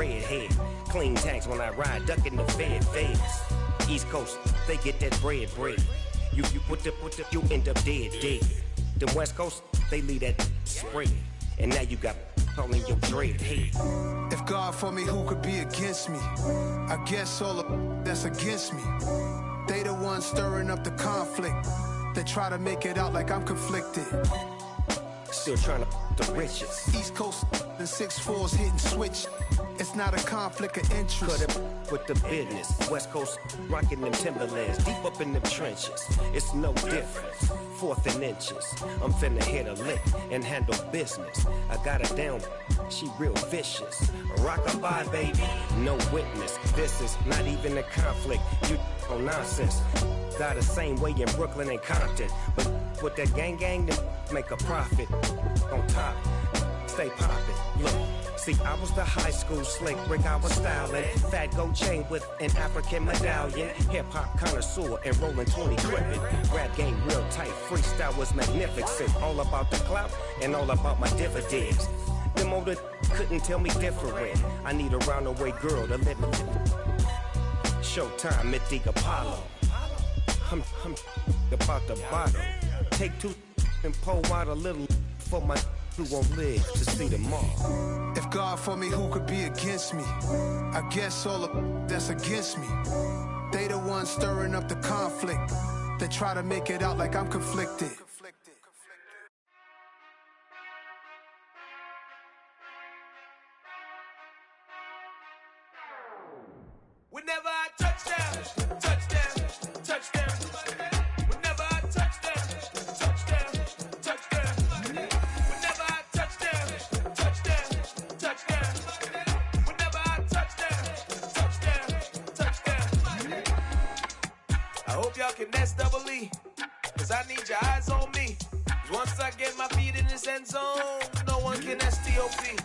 redhead. Clean tanks when I ride, ducking the feds. East Coast, they get that bread. You you end up dead. Them West Coast, they leave that spread. And now you got all in your dread head. If God for me, who could be against me? I guess all the that's against me. They the ones stirring up the conflict. They try to make it out like I'm conflicted. Still trying to the riches. East Coast and 6'4s hitting switch. It's not a conflict of interest. Cut it with the business. West Coast rocking them Timberlands, deep up in them trenches. It's no difference. Fourth and inches. I'm finna hit a lick and handle business. I got her down, she real vicious. Rockabye, baby, no witness. This is not even a conflict. You on nonsense. Got the same way in Brooklyn and Compton, but with that gang, then make a profit. On top, stay poppin'. Look, see, I was the high school slick brick, I was styling. Fat gold chain with an African medallion. Hip-hop connoisseur and rolling 20 cribbin'. Rap game real tight, freestyle was magnificent. All about the clout and all about my dividends. Them older couldn't tell me different. I need a roundaway girl to let me. Showtime, Mythic Apollo. I'm about the bottle. Take two and pour out a little for my who won't live to see tomorrow. If God for me, who could be against me? I guess all the that's against me. They the ones stirring up the conflict. They try to make it out like I'm conflicted. Whenever I touchdown, touchdown, touchdown. Whenever I touchdown, touchdown, touchdown. Whenever I touchdown, touchdown, touchdown. Whenever I touchdown, touchdown. I hope y'all can S-double-E, cause I need your eyes on me. Cause once I get my feet in this end zone, no one can S-T-O-P.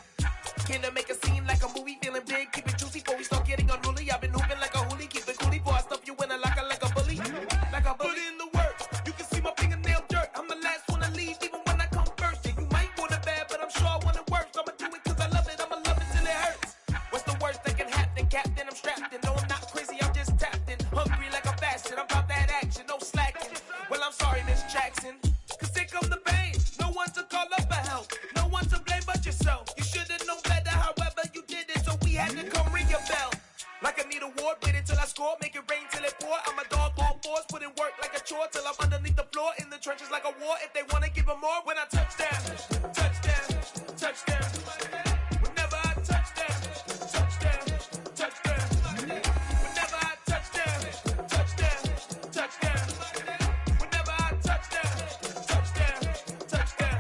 Can I make a scene like a movie, feeling big, keep it juicy before we start getting unruly. I've been hooping like a hoolie, keep it coolie before I stuff you in a locker like a bully. Like a bully. Put in the work, you can see my fingernail dirt. I'm the last one to leave, even when I come first. Yeah, you might want it bad, but I'm sure I want it worse. I'ma do it cause I love it, I'ma love it till it hurts. What's the worst that can happen, Captain? I'm strapped in, no I'm not crazy, I'm just tapped in. Hungry like a bastard, I'm about that action, no slacking. Well, I'm sorry, Miss Jackson, cause here come the pain. No one to call up for help, no one to blame but yourself. You should've known better, however you did it, so we had to come ring your bell. Like I need a award, wait until I score, make it rain till it pour. I'm a dog on fours, put in work like a chore till I'm underneath the floor, in the trenches like a war. If they wanna give them more, when I touchdown, touchdown, touchdown. Whenever I touchdown, touchdown, touchdown. Whenever I touchdown, touchdown, touchdown. Whenever I touchdown, touchdown, touchdown.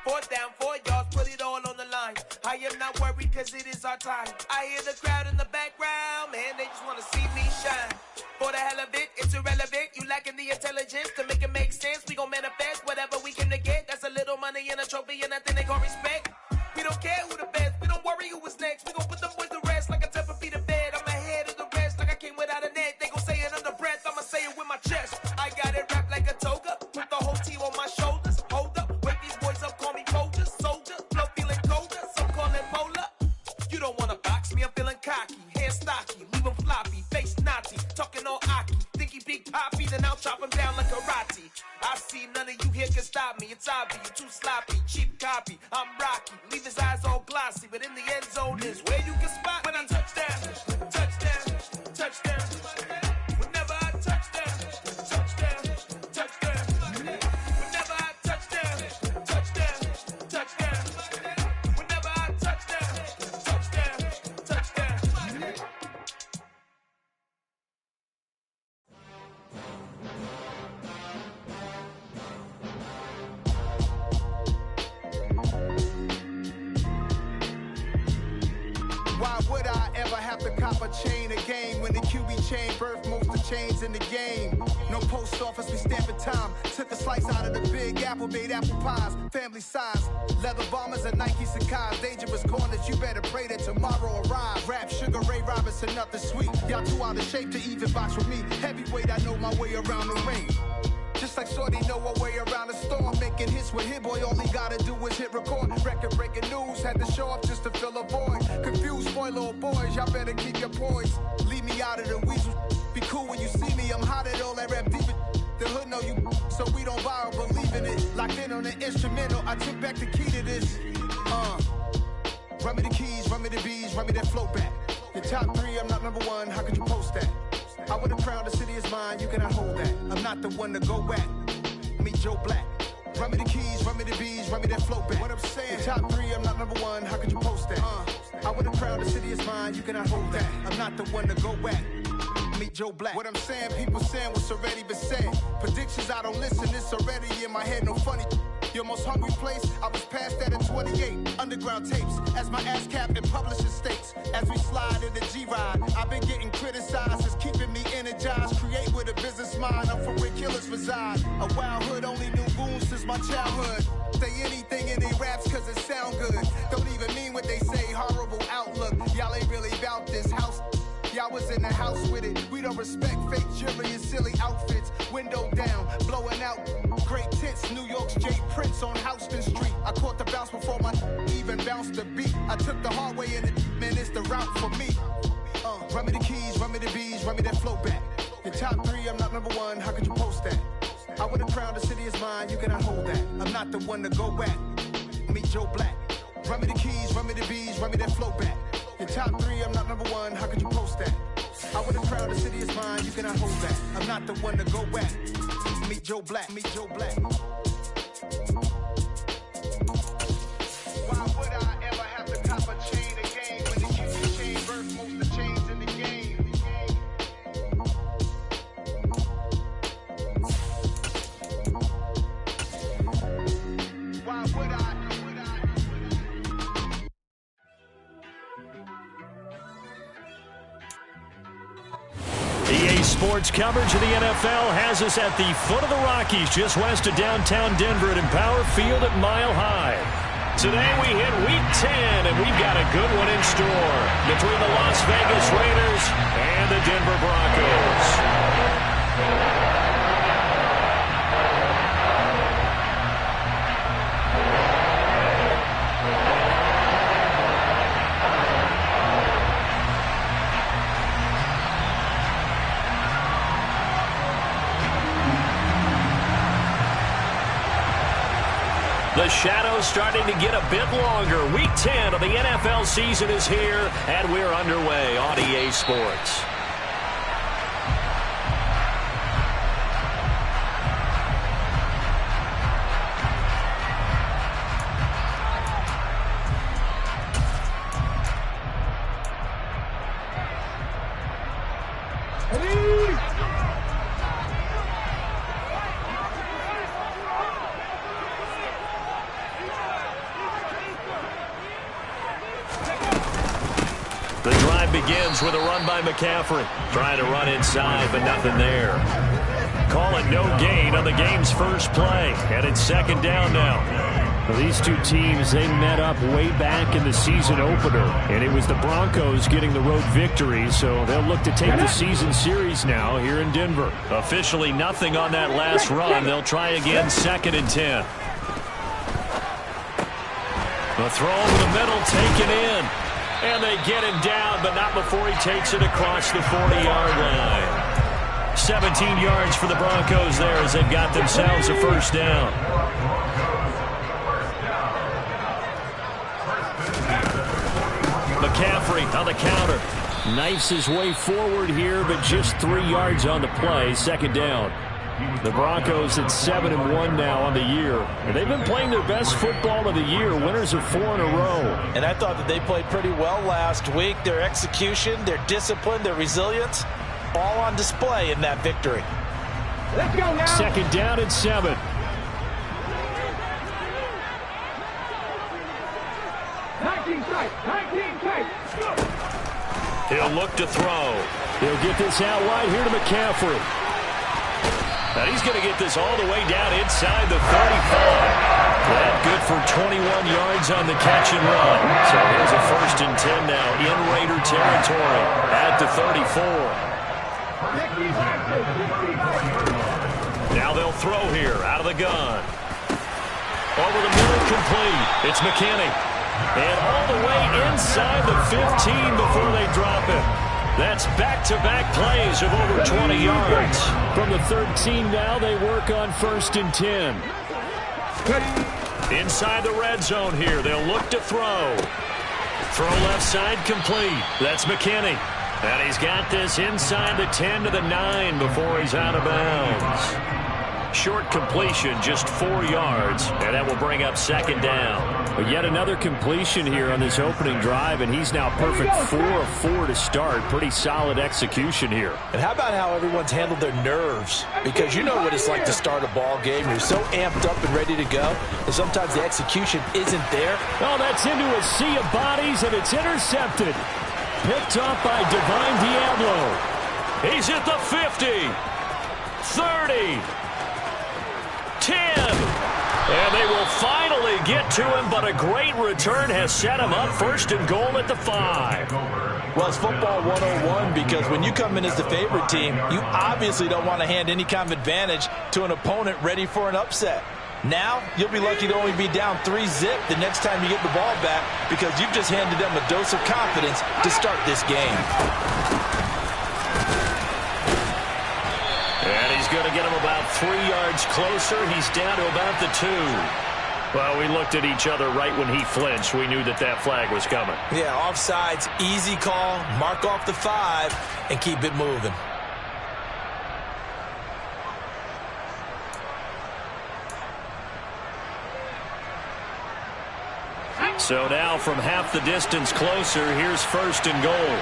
Fourth down, 4 yards, put it all on the line. I am not worried cause it is our time. I hear the crowd in the background, man, they just wanna see me shine. For the hell of it, it's irrelevant. You lacking the intelligence to make it make sense. We gon' manifest whatever we came to get. That's a little money and a trophy and nothing they gon' respect. We don't care who the best, we don't worry who was next. We gon' put them boys to rest like a 10 feet of bed. I'm ahead of the rest like I came without a net. They gon' say it under breath, I'ma say it with my chest. I got it wrapped like a toga, put the whole team on my shoulders. Hold up, wake these boys up, call me Folger, soldier. Flow feeling colder, some call it polar. You don't wanna box me, I'm feeling cocky. Hair stocky, leave him floppy, face naughty. Talking all aki, think he big poppy, then I'll chop him down like karate. I see none of you here can stop me. It's obvious, you too sloppy, cheap copy. I'm rocky, leave his eyes all glossy, but in the end zone is where you can spot when I touchdown, touchdown, touchdown. Whenever I touchdown, touchdown, touchdown. Whenever I touchdown, touchdown, touchdown. Whenever I touchdown, touchdown, touchdown. Why would I ever have to cop a chain again when the QB chain birthed most of the chains in the game? No post office, we stamping time. Took a slice out of the big apple, made apple pies, family size. Leather bombers and Nike Sacai's. Dangerous corners, you better pray that tomorrow arrives. Rap, Sugar Ray Robinson, nothing sweet. Y'all too out of shape to even box with me. Heavyweight, I know my way around the ring. Just like Shorty know her way around the storm. Making hits with Hit Boy, all he gotta do is hit record. Record breaking news, had to show up just to fill a void. boy, little boys, y'all better keep your poise. Leave me out of the weasel. Be cool when you see me. I'm hot at all that rap deep. The hood know you, so we don't borrow, believe in it. Locked in on the instrumental, I took back the key to this. Run me the keys, run me the bees, run me that flow back. Your top 3, I'm not number 1, how could you post that? I would have crowned the city is mine, you cannot hold that. I'm not the one to go at. Meet Joe Black. Run me the keys, run me the bees, run me that flow back. What I'm saying, your top 3, I'm not number 1, how could you post that? I would have crowned the city is mine, you cannot hold that. I'm not the one to go at. Meet Joe Black. What I'm saying, people saying what's already been said. Predictions, I don't listen, it's already in my head, no funny. Your most hungry place, I was past that at 28. Underground tapes, as my ass cap in publishing states. As we slide in the G-Ride, I've been getting criticized, it's keeping me energized. Create with a business mind, I'm from where killers reside. A wild hood, only knew goons since my childhood. Say anything in they raps cause it sound good. Don't even mean what they say, horrible outlook. Y'all ain't really about this house. Y'all was in the house with it. We don't respect fake jewelry and silly outfits. Window down, blowing out great tits. New York's J. Prince on Houston Street. I caught the bounce before my even bounced the beat. I took the hard way in it, man, it's the route for me. Run me the keys, run me the bees, run me that flow back. Your top 3, I'm not number 1, how could you post that? I would have crowned the city is mine, you cannot hold that. I'm not the one to go at. Meet Joe Black. Run me the keys, run me the bees, run me that flow back. Your top 3, I'm not number 1, how could you post that? I would have crowned the city is mine, you cannot hold that. I'm not the one to go at. Meet Joe Black, meet Joe Black. Why would I ever have to cop a chain again when the QB chain birth most of the chains in the game? Why would I? EA Sports coverage of the NFL has us at the foot of the Rockies, just west of downtown Denver at Empower Field at Mile High. Today we hit Week 10, and we've got a good one in store between the Las Vegas Raiders and the Denver Broncos. The shadow's starting to get a bit longer. Week 10 of the NFL season is here, and we're underway on EA Sports. The drive begins with a run by McCaffrey. Trying to run inside, but nothing there. Call it no gain on the game's first play. And it's second down now. Well, these two teams, they met up way back in the season opener. And it was the Broncos getting the road victory, so they'll look to take the season series now here in Denver. Officially nothing on that last run. They'll try again, second and 10. The throw over the middle, taken in. And they get him down, but not before he takes it across the 40-yard line. 17 yards for the Broncos there as they've got themselves a first down. McCaffrey on the counter. Knifes his way forward here, but just 3 yards on the play. Second down. The Broncos at 7-1 now on the year. And they've been playing their best football of the year. Winners of 4 in a row. And I thought that they played pretty well last week. Their execution, their discipline, their resilience, all on display in that victory. Let's go now. Second down and 7. He'll look to throw. He'll get this out wide here to McCaffrey. And he's going to get this all the way down inside the 35. That good for 21 yards on the catch and run. So here's a first and 10 now in Raider territory at the 34. Now they'll throw here out of the gun. Over the middle, complete. It's McKinney. And all the way inside the 15 before they drop it. That's back-to-back plays of over 20 yards. From the 13 now, they work on 1st and 10. Inside the red zone here, they'll look to throw. Throw left side complete. That's McKinney. And he's got this inside the 10 to the 9 before he's out of bounds. Short completion, just 4 yards, and that will bring up 2nd down. But yet another completion here on this opening drive, and he's now perfect 4 of 4 to start. Pretty solid execution here. And how about how everyone's handled their nerves? Because you know what it's like to start a ball game. You're so amped up and ready to go, and sometimes the execution isn't there. Oh, that's into a sea of bodies, and it's intercepted. Picked up by Divine Diablo. He's at the 50, 30, 10. And they will finally get to him, but a great return has set him up 1st and goal at the 5. Well, it's football 101 because when you come in as the favorite team, you obviously don't want to hand any kind of advantage to an opponent ready for an upset. Now, you'll be lucky to only be down 3-zip the next time you get the ball back because you've just handed them a dose of confidence to start this game. And he's going to get him about 3 yards closer. He's down to about the 2. Well, we looked at each other right when he flinched. We knew that that flag was coming. Yeah, offsides, easy call, mark off the 5, and keep it moving. So now from half the distance closer, here's 1st and goal.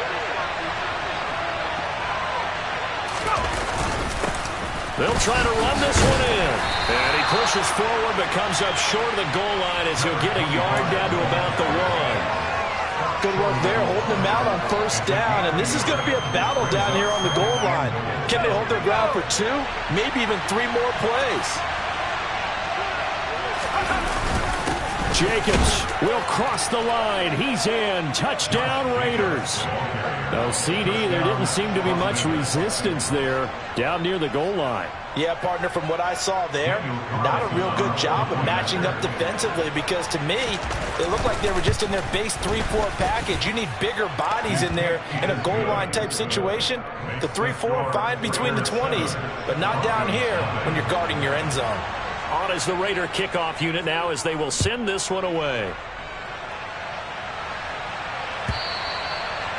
They'll try to run this one in. And he pushes forward but comes up short of the goal line as he'll get a yard down to about the 1. Good work there, holding them out on 1st down. And this is going to be a battle down here on the goal line. Can they hold their ground for 2? Maybe even 3 more plays. Jacobs will cross the line. He's in. Touchdown, Raiders. No, CD, there didn't seem to be much resistance there down near the goal line. Yeah, partner, from what I saw there, not a real good job of matching up defensively because to me, it looked like they were just in their base 3-4 package. You need bigger bodies in there in a goal line type situation. The 3-4 fine between the 20s, but not down here when you're guarding your end zone. On is the Raider kickoff unit now as they will send this one away.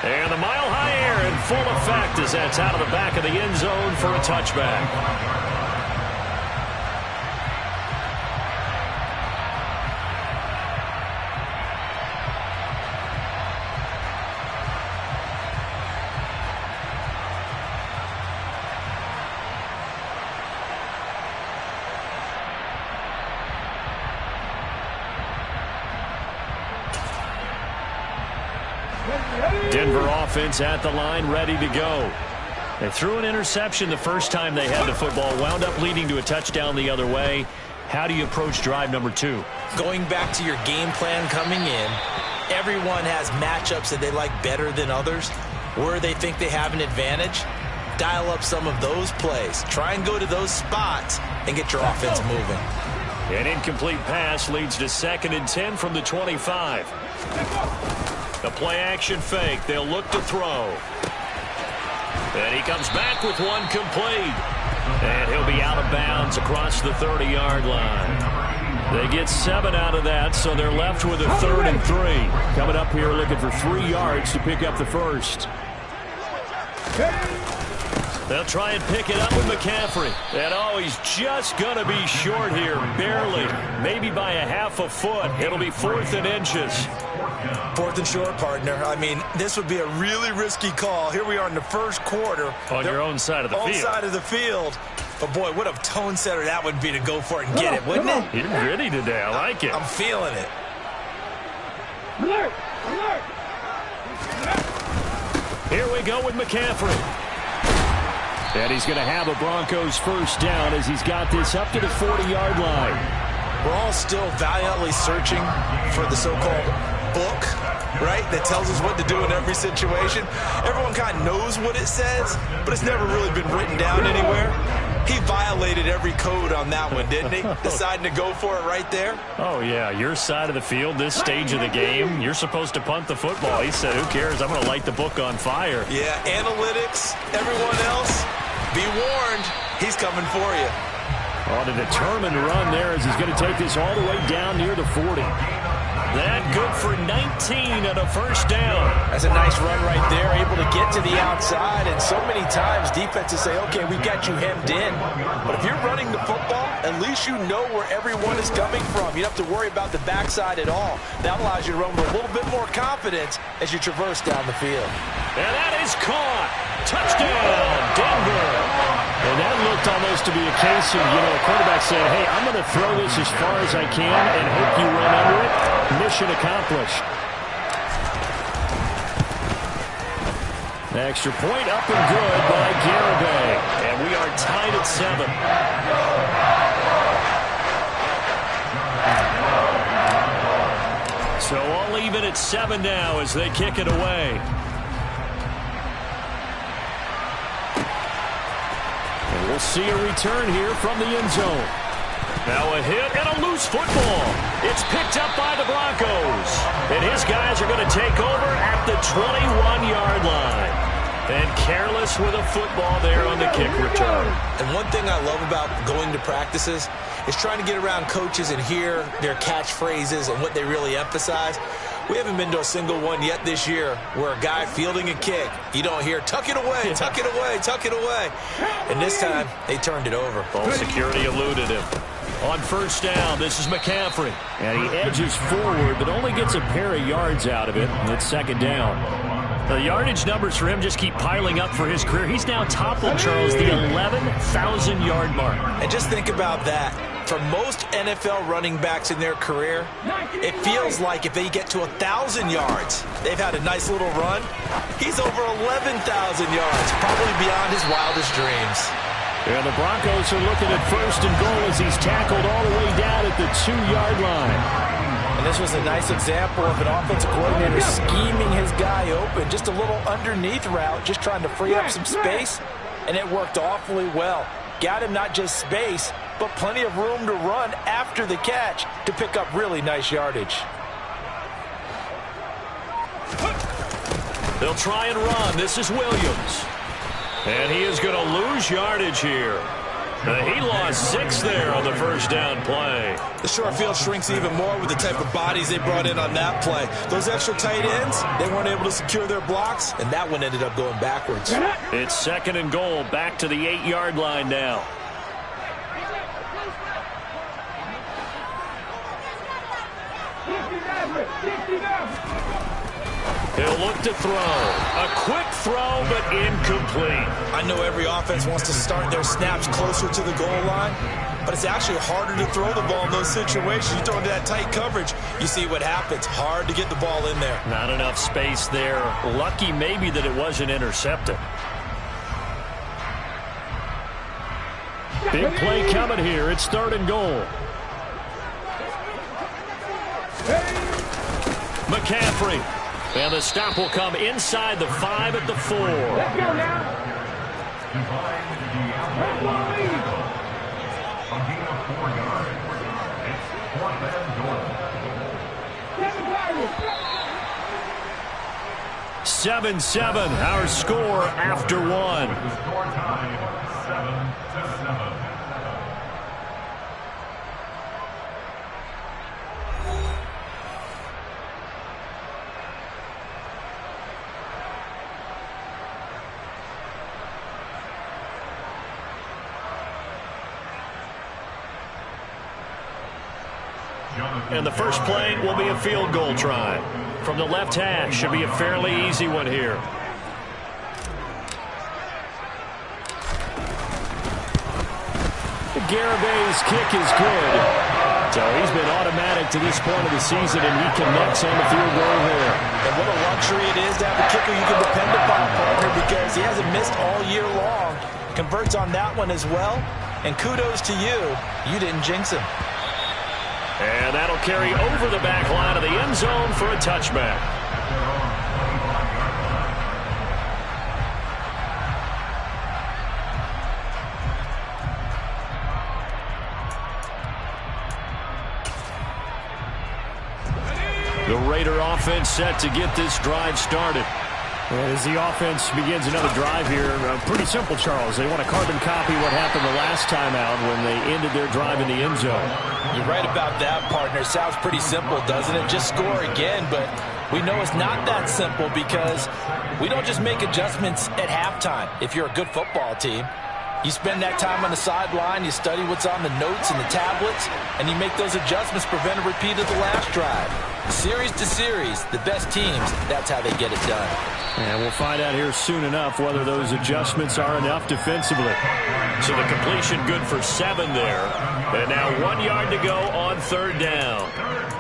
And the Mile High Air in full effect as that's out of the back of the end zone for a touchback. Denver offense at the line, ready to go. They threw an interception the first time they had the football, wound up leading to a touchdown the other way. How do you approach drive number 2? Going back to your game plan coming in, everyone has matchups that they like better than others, where they think they have an advantage. Dial up some of those plays. Try and go to those spots and get your offense moving. An incomplete pass leads to 2nd and 10 from the 25. The play-action fake. They'll look to throw. And he comes back with one complete. And he'll be out of bounds across the 30-yard line. They get 7 out of that, so they're left with a 3rd and 3. Coming up here looking for 3 yards to pick up the first. They'll try and pick it up with McCaffrey. And, oh, he's just going to be short here, barely. Maybe by a half a foot. It'll be 4th and inches. 4th and short, partner. I mean, this would be a really risky call. Here we are in the first quarter. On your own side of the field. Own side of the field. But, boy, what a tone setter that would be to go for it and get it, wouldn't it? You're ready today. I like it. I'm feeling it. Alert! Alert! Here we go with McCaffrey. And he's going to have a Broncos first down as he's got this up to the 40-yard line. We're all still valiantly searching for the so-called book, right, that tells us what to do in every situation. Everyone kind of knows what it says, but it's never really been written down anywhere. He violated every code on that one, didn't he? Deciding to go for it right there. Oh, yeah, your side of the field, this stage of the game, you're supposed to punt the football. He said, who cares? I'm going to light the book on fire. Yeah, analytics, everyone else, be warned, he's coming for you. On a determined run there as he's going to take this all the way down near the 40. That good for 19 and a first down. That's a nice run right there, able to get to the outside. And so many times defenses say, okay, we've got you hemmed in. But if you're running the football, at least you know where everyone is coming from. You don't have to worry about the backside at all. That allows you to run with a little bit more confidence as you traverse down the field. And that is caught. Touchdown, Denver. And that looked almost to be a case of, a quarterback saying, hey, I'm going to throw this as far as I can and hope you run under it. Mission accomplished. The extra point up and good by Garibay. And we are tied at 7. So all even at 7 now as they kick it away. And we'll see a return here from the end zone. Now a hit and a loose football. It's picked up by the Broncos. And his guys are going to take over at the 21-yard line. And careless with a football there on the kick return. And one thing I love about going to practices is trying to get around coaches and hear their catchphrases and what they really emphasize. We haven't been to a single one yet this year where a guy fielding a kick, you don't hear, tuck it away, tuck it away, tuck it away. And this time, they turned it over. Ball security eluded him. On first down, this is McCaffrey. And he edges forward, but only gets a pair of yards out of it. And it's second down. The yardage numbers for him just keep piling up for his career. He's now toppled, Charles, the 11,000-yard mark. And just think about that. For most NFL running backs in their career, it feels like if they get to 1,000 yards, they've had a nice little run. He's over 11,000 yards, probably beyond his wildest dreams. And the Broncos are looking at first and goal as he's tackled all the way down at the 2-yard line. And this was a nice example of an offensive coordinator scheming his guy open. Just a little underneath route, just trying to free up some space, and it worked awfully well. Got him not just space, but plenty of room to run after the catch to pick up really nice yardage. They'll try and run. This is Williams. And he is going to lose yardage here. He lost 6 there on the first down play. The short field shrinks even more with the type of bodies they brought in on that play. Those extra tight ends, they weren't able to secure their blocks, and that one ended up going backwards. It's second and goal, back to the 8-yard line now. He'll look to throw. A quick throw, but incomplete. I know every offense wants to start their snaps closer to the goal line, but it's actually harder to throw the ball in those situations. You throw into that tight coverage, you see what happens. Hard to get the ball in there. Not enough space there. Lucky maybe that it wasn't intercepted. Big play coming here. It's third and goal. McCaffrey. And the stop will come inside the 5 at the 4. Let's go now. 7-7, our score after 1. And the first play will be a field goal try. From the left hash, should be a fairly easy one here. Garibay's kick is good. So he's been automatic to this point of the season, and he connects on the field goal there. And what a luxury it is to have a kicker you can depend upon, partner, because he hasn't missed all year long. Converts on that one as well. And kudos to you. You didn't jinx him. And that'll carry over the back line of the end zone for a touchback. The Raider offense set to get this drive started. As the offense begins another drive here, pretty simple, Charles. They want to carbon copy what happened the last time out when they ended their drive in the end zone. You're right about that, partner. Sounds pretty simple, doesn't it? Just score again, but we know it's not that simple because we don't just make adjustments at halftime. If you're a good football team, you spend that time on the sideline, you study what's on the notes and the tablets, and you make those adjustments, prevent a repeat of the last drive. Series to series, the best teams, that's how they get it done. And we'll find out here soon enough whether those adjustments are enough defensively. So the completion good for 7 there. And now 1 yard to go on 3rd down.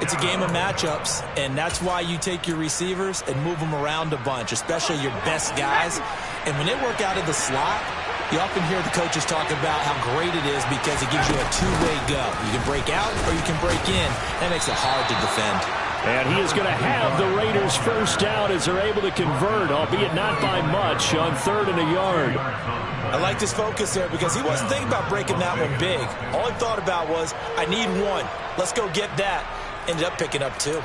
It's a game of matchups, and that's why you take your receivers and move them around a bunch, especially your best guys. And when they work out of the slot, you often hear the coaches talk about how great it is because it gives you a two-way go. You can break out or you can break in. That makes it hard to defend. And he is going to have the Raiders first down as they're able to convert, albeit not by much, on 3rd and a yard. I like his focus there because he wasn't thinking about breaking that one big. All he thought about was, I need 1. Let's go get that. Ended up picking up 2.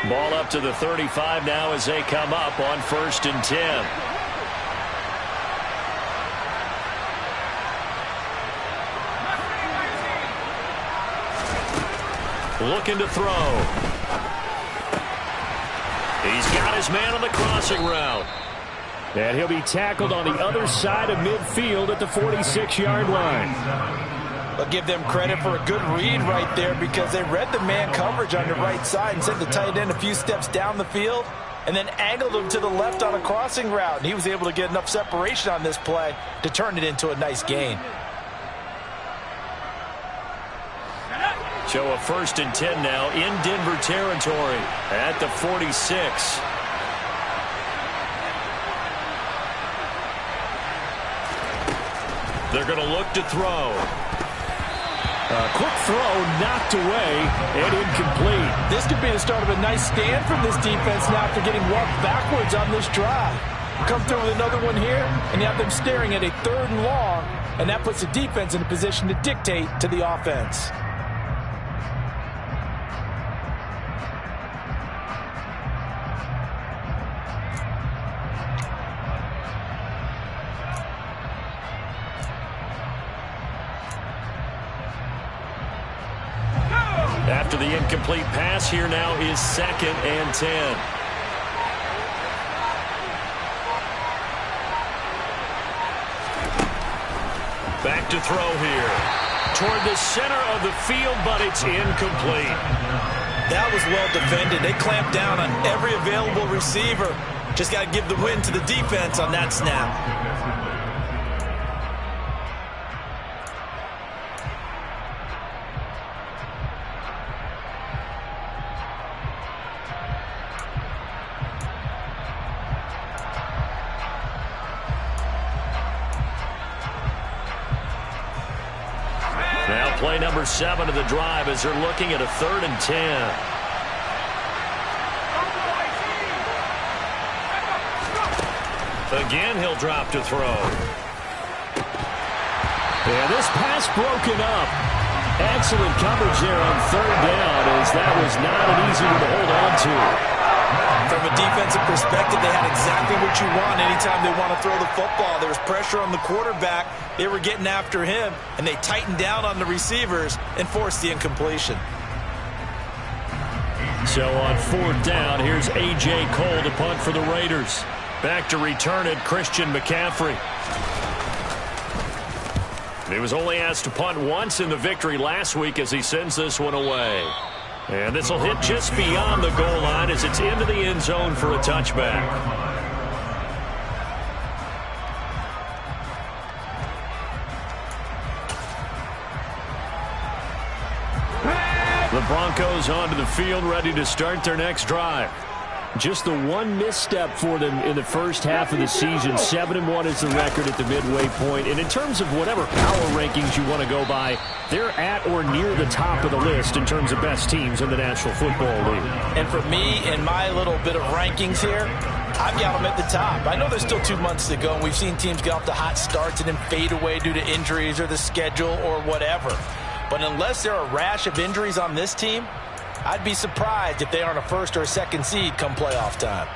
Ball up to the 35 now as they come up on 1st and 10. Looking to throw. He's got his man on the crossing route. And he'll be tackled on the other side of midfield at the 46-yard line. I'll give them credit for a good read right there because they read the man coverage on the right side and sent the tight end a few steps down the field and then angled him to the left on a crossing route. And he was able to get enough separation on this play to turn it into a nice gain. So a 1st and 10 now in Denver territory at the 46. They're going to look to throw. A quick throw knocked away and incomplete. This could be the start of a nice stand from this defense now after getting walked backwards on this drive. Come through with another one here, and you have them staring at a 3rd and long, and that puts the defense in a position to dictate to the offense. After the incomplete pass, here now is 2nd and 10. Back to throw here. Toward the center of the field, but it's incomplete. That was well defended. They clamped down on every available receiver. Just got to give the win to the defense on that snap. Now play number 7 of the drive as they're looking at a 3rd and 10. Again, he'll drop to throw. And this pass broken up. Excellent coverage there on 3rd down as that was not an easy one to hold on to. From a defensive perspective, they had exactly what you want anytime they want to throw the football. There was pressure on the quarterback. They were getting after him, and they tightened down on the receivers and forced the incompletion. So on 4th down, here's A.J. Cole to punt for the Raiders. Back to return it, Christian McCaffrey. He was only asked to punt once in the victory last week as he sends this one away. And this will hit just beyond the goal line as it's into the end zone for a touchback. The Broncos onto the field, ready to start their next drive. Just the one misstep for them in the first half of the season. 7-1 is the record at the midway point. And in terms of whatever power rankings you want to go by, they're at or near the top of the list in terms of best teams in the National Football League. And for me, in my little bit of rankings here, I've got them at the top. I know there's still 2 months to go, and we've seen teams get off to hot starts and then fade away due to injuries or the schedule or whatever. But unless there are a rash of injuries on this team, I'd be surprised if they aren't a first or a second seed come playoff time.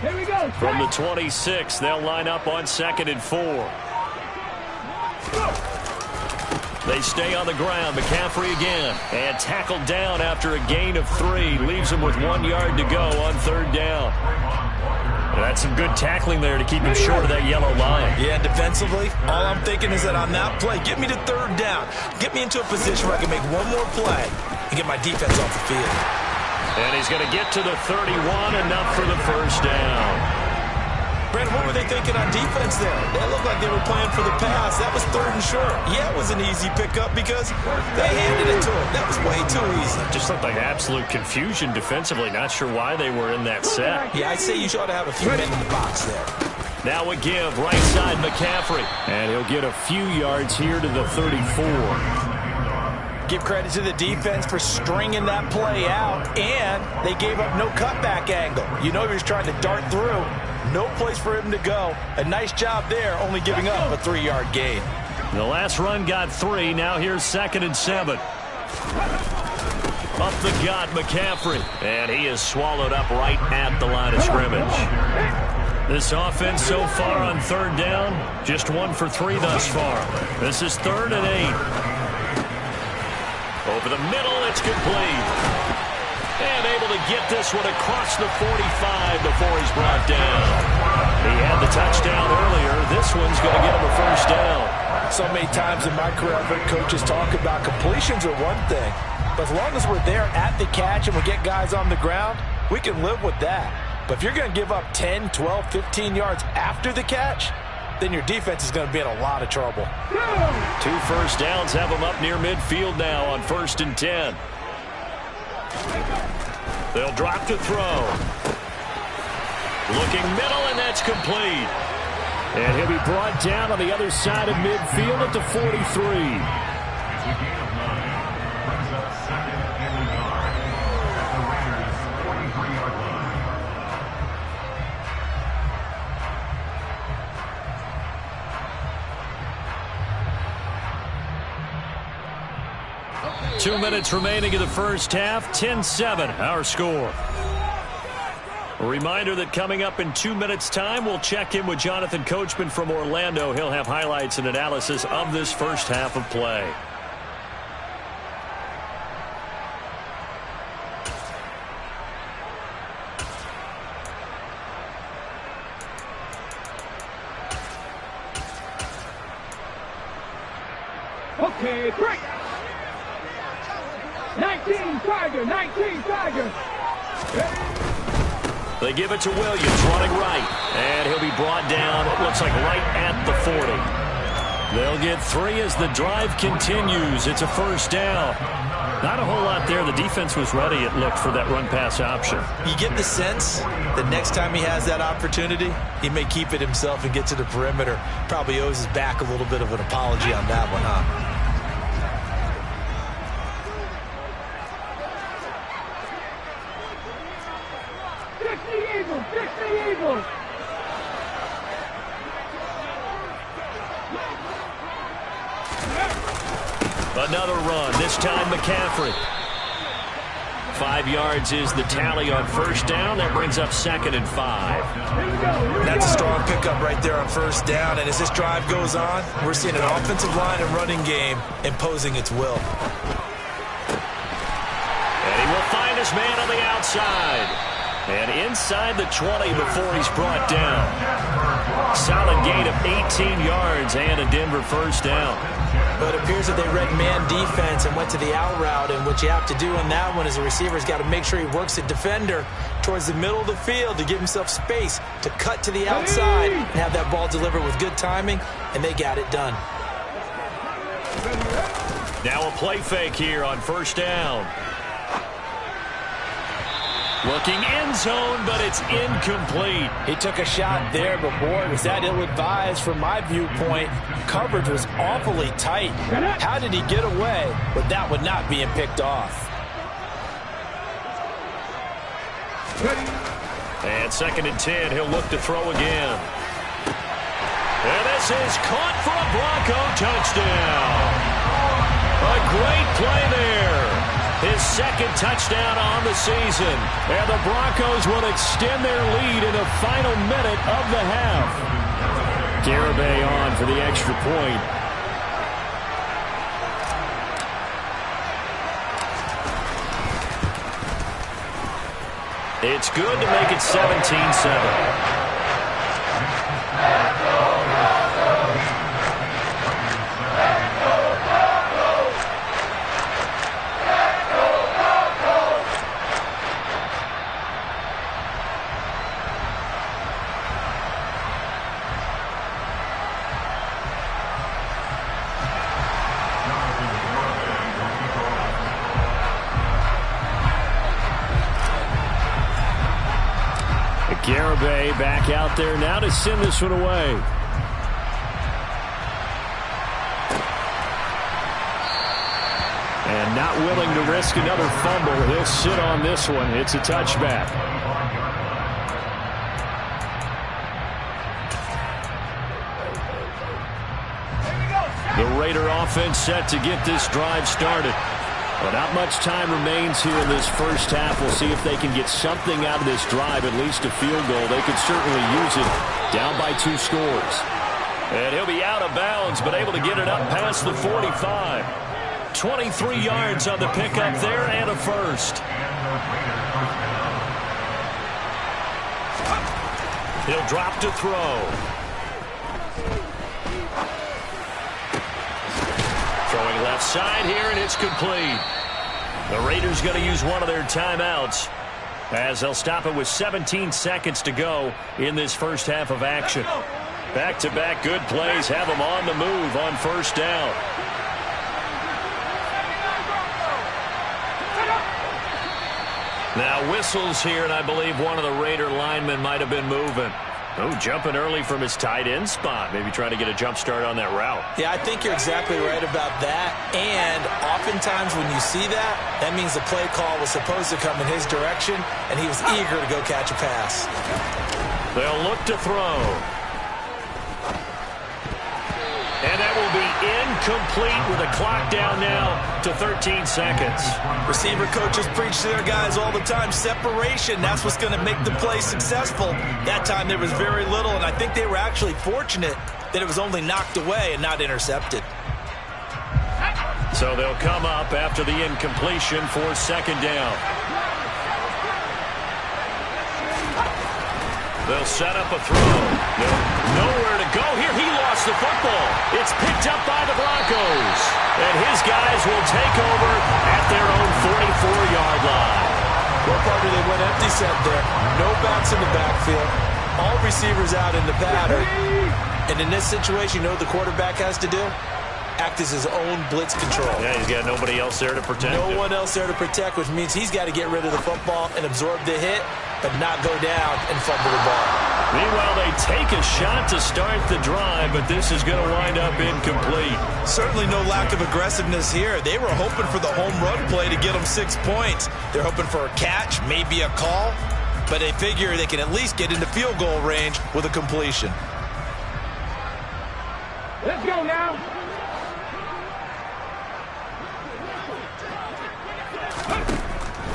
Here we go. From the 26, they'll line up on 2nd and 4. They stay on the ground. McCaffrey again. And tackled down after a gain of 3. Leaves him with 1 yard to go on 3rd down. That's some good tackling there to keep him short of that yellow line. Yeah, and defensively, all I'm thinking is that on that play, get me to 3rd down. Get me into a position where I can make one more play and get my defense off the field. And he's going to get to the 31, enough for the 1st down. Brandon, what were they thinking on defense there? They looked like they were playing for the pass. That was 3rd and short. Yeah, it was an easy pickup because they handed it to him. That was way too easy. Just looked like absolute confusion defensively. Not sure why they were in that set. Yeah, I'd say you ought to have a few men in the box there. Now a give, right side McCaffrey. And he'll get a few yards here to the 34. Give credit to the defense for stringing that play out, and they gave up no cutback angle. You know he was trying to dart through. No place for him to go. A nice job there, only giving up a 3-yard gain. The last run got 3. Now here's 2nd and 7. Up the gut, McCaffrey. And he is swallowed up right at the line of scrimmage. This offense so far on 3rd down, just 1 for 3 thus far. This is 3rd and 8. Over the middle, it's complete. And able to get this one across the 45 before he's brought down. He had the touchdown earlier. This one's going to get him a 1st down. So many times in my career, I've heard coaches talk about completions are one thing. But as long as we're there at the catch and we get guys on the ground, we can live with that. But if you're going to give up 10, 12, 15 yards after the catch, then your defense is going to be in a lot of trouble. 2 first downs have them up near midfield now on 1st and 10. They'll drop to throw. Looking middle, and that's complete. And he'll be brought down on the other side of midfield at the 43. 2 minutes remaining in the first half. 10-7, our score. A reminder that coming up in 2 minutes' time, we'll check in with Jonathan Coachman from Orlando. He'll have highlights and analysis of this first half of play. Okay, break. 19 Tiger, 19 Tiger. They give it to Williams, running right. And he'll be brought down, it looks like right at the 40. They'll get 3 as the drive continues. It's a 1st down. Not a whole lot there. The defense was ready, it looked, for that run-pass option. You get the sense that next time he has that opportunity, he may keep it himself and get to the perimeter. Probably owes his back a little bit of an apology on that one, huh? Another run, this time McCaffrey. 5 yards is the tally on 1st down. That brings up 2nd and 5. That's a strong pickup right there on 1st down. And as this drive goes on, we're seeing an offensive line and running game imposing its will. And he will find his man on the outside. And inside the 20 before he's brought down. Solid gain of 18 yards and a Denver 1st down. But it appears that they read man defense and went to the out route. And what you have to do in that one is the receiver's got to make sure he works the defender towards the middle of the field to give himself space to cut to the outside and have that ball delivered with good timing, and they got it done. Now a play fake here on 1st down. Looking end zone, but it's incomplete. He took a shot there, but boy, was that ill-advised from my viewpoint. Coverage was awfully tight. How did he get away with that one not being picked off? And 2nd and 10, he'll look to throw again. And this is caught for a Bronco touchdown. A great play there. His 2nd touchdown on the season. And the Broncos will extend their lead in the final minute of the half. Garibay on for the extra point. It's good to make it 17-7. Garibay back out there now to send this one away. And not willing to risk another fumble. He'll sit on this one. It's a touchback. The Raider offense set to get this drive started. Well, not much time remains here in this first half. We'll see if they can get something out of this drive, at least a field goal. They could certainly use it. Down by 2 scores. And he'll be out of bounds, but able to get it up past the 45. 23 yards on the pickup there and a first. He'll drop to throw. Throwing left side here, and it's complete. The Raiders going to use one of their timeouts as they'll stop it with 17 seconds to go in this first half of action. Back-to-back good plays have them on the move on first down. Now whistles here, and I believe one of the Raider linemen might have been moving. Oh, jumping early from his tight end spot. Maybe trying to get a jump start on that route. Yeah, I think you're exactly right about that. And oftentimes when you see that, that means the play call was supposed to come in his direction, and he was eager to go catch a pass. They'll look to throw. And that will be incomplete with a clock down now to 13 seconds. Receiver coaches preach to their guys all the time. Separation, that's what's going to make the play successful. That time there was very little, and I think they were actually fortunate that it was only knocked away and not intercepted. So they'll come up after the incompletion for 2nd down. They'll set up a throw. Nowhere to go here. He lost the football. It's picked up by the Broncos. And his guys will take over at their own 44-yard line. Well, partner, they went empty set there. No backs in the backfield. All receivers out in the pattern. And in this situation, you know what the quarterback has to do? Act as his own blitz control. Yeah, he's got nobody else there to protect him. No one else there to protect, which means he's got to get rid of the football and absorb the hit, but not go down and fumble the ball. Meanwhile, they take a shot to start the drive, but this is going to wind up incomplete. Certainly no lack of aggressiveness here. They were hoping for the home run play to get them 6 points. They're hoping for a catch, maybe a call, but they figure they can at least get into field goal range with a completion. Let's go now.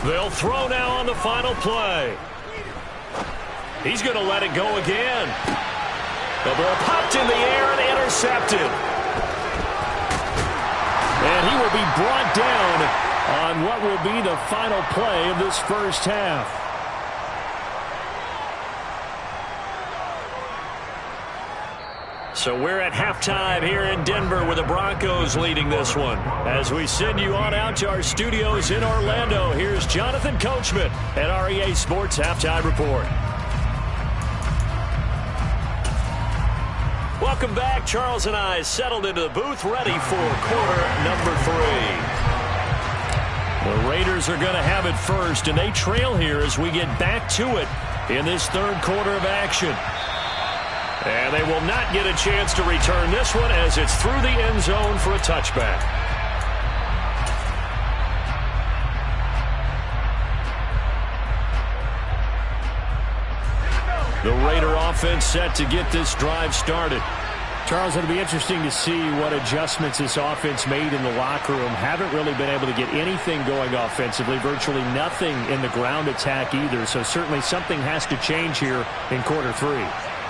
They'll throw now on the final play. He's going to let it go again. The ball popped in the air and intercepted. And he will be brought down on what will be the final play of this first half. So we're at halftime here in Denver with the Broncos leading this one. As we send you on out to our studios in Orlando, here's Jonathan Coachman at REA Sports Halftime Report. Welcome back. Charles and I settled into the booth, ready for quarter number 3. The Raiders are going to have it first, and they trail here as we get back to it in this third quarter of action. And they will not get a chance to return this one as it's through the end zone for a touchback. The Raider offense set to get this drive started. Charles, it'll be interesting to see what adjustments this offense made in the locker room. Haven't really been able to get anything going offensively, virtually nothing in the ground attack either. So certainly something has to change here in quarter three.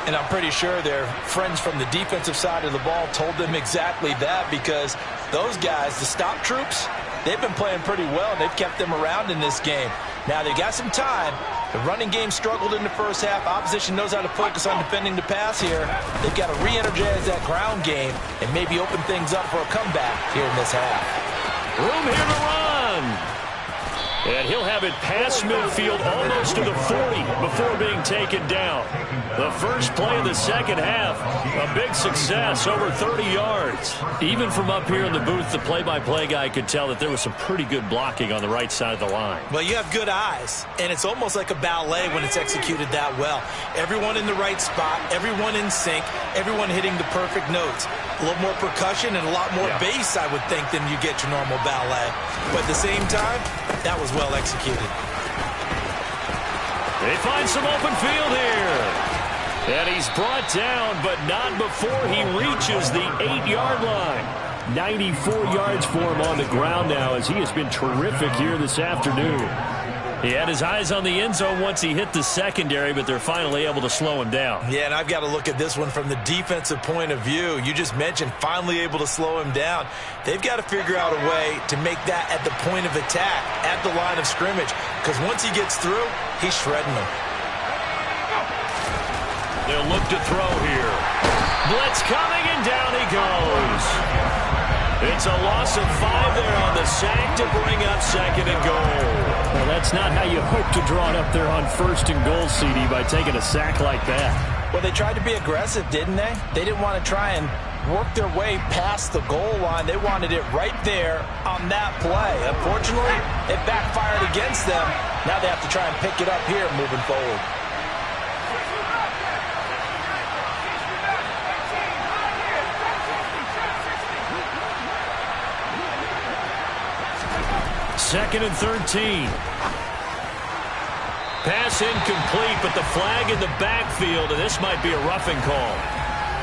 And I'm pretty sure their friends from the defensive side of the ball told them exactly that, because those guys, the stop troops, they've been playing pretty well, and they've kept them around in this game. Now, they got some time. The running game struggled in the first half. Opposition knows how to focus on defending the pass here. They've got to re-energize that ground game and maybe open things up for a comeback here in this half. Room here to run. And he'll have it past midfield almost to the 40 before being taken down. The first play of the second half, a big success, over 30 yards. Even from up here in the booth, the play-by-play guy could tell that there was some pretty good blocking on the right side of the line. Well, you have good eyes, and it's almost like a ballet when it's executed that well. Everyone in the right spot, everyone in sync, everyone hitting the perfect notes. A little more percussion and a lot more bass, I would think, than you get your normal ballet. But at the same time, that was well executed. They find some open field here. And he's brought down, but not before he reaches the 8-yard line. 94 yards for him on the ground now, as he has been terrific here this afternoon. He had his eyes on the end zone once he hit the secondary, but they're finally able to slow him down. Yeah, and I've got to look at this one from the defensive point of view. You just mentioned finally able to slow him down. They've got to figure out a way to make that at the point of attack, at the line of scrimmage, because once he gets through, he's shredding them. They'll look to throw here. Blitz coming, and down he goes. It's a loss of 5 there on the sack to bring up second and goal. Well, that's not how you hope to draw it up there on first and goal, CD, by taking a sack like that. Well, they tried to be aggressive, didn't they? They didn't want to try and work their way past the goal line. They wanted it right there on that play. Unfortunately, it backfired against them. Now they have to try and pick it up here moving forward. Second and 13. Pass incomplete, but the flag in the backfield, and this might be a roughing call.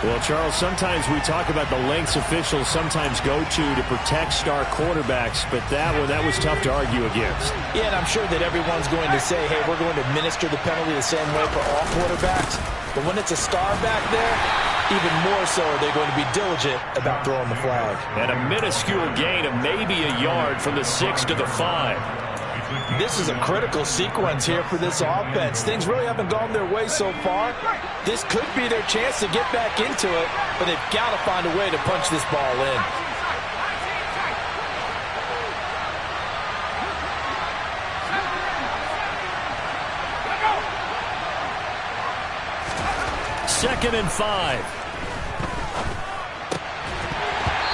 Well, Charles, sometimes we talk about the lengths officials sometimes go to protect star quarterbacks, but that was tough to argue against. Yeah, and I'm sure that everyone's going to say, hey, we're going to administer the penalty the same way for all quarterbacks. But when it's a star back there, even more so are they going to be diligent about throwing the flag. And a minuscule gain of maybe a yard from the 6 to the 5. This is a critical sequence here for this offense. Things really haven't gone their way so far. This could be their chance to get back into it, but they've got to find a way to punch this ball in. Second and 5.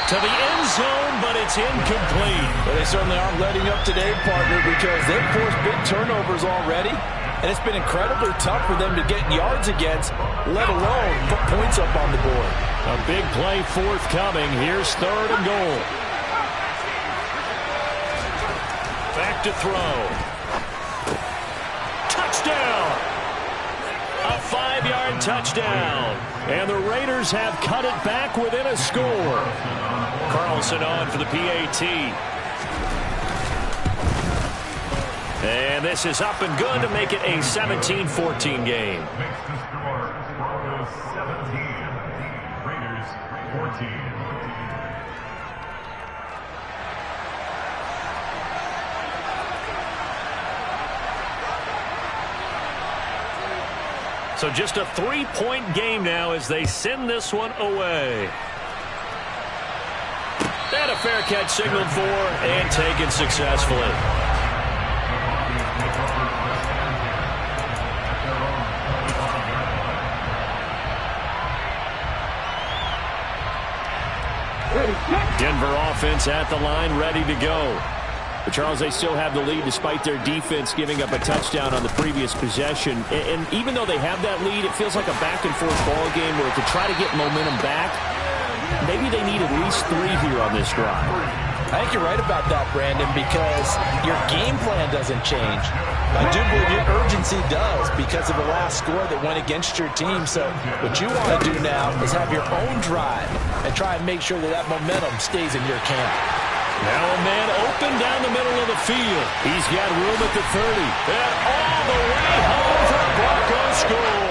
To the end zone, but it's incomplete. Well, they certainly aren't letting up today, partner, because they've forced big turnovers already, and it's been incredibly tough for them to get yards against, let alone put points up on the board. A big play forthcoming. Here's third and goal. Back to throw. Touchdown! A 5-yard touchdown. And the Raiders have cut it back within a score. Carlson on for the PAT. And this is up and good to make it a 17-14 game. Broncos 17, Raiders 14. So just a 3-point game now as they send this one away. And a fair catch signaled for and taken successfully. Denver offense at the line, ready to go. But Charles, they still have the lead despite their defense giving up a touchdown on the previous possession. And even though they have that lead, it feels like a back-and-forth ball game where to try to get momentum back, maybe they need at least 3 here on this drive. I think you're right about that, Brandon, because your game plan doesn't change. I do believe your urgency does because of the last score that went against your team. So what you want to do now is have your own drive and try and make sure that that momentum stays in your camp. Now a man open down the middle of the field. He's got room at the 30. And all the way home for a Broncos score.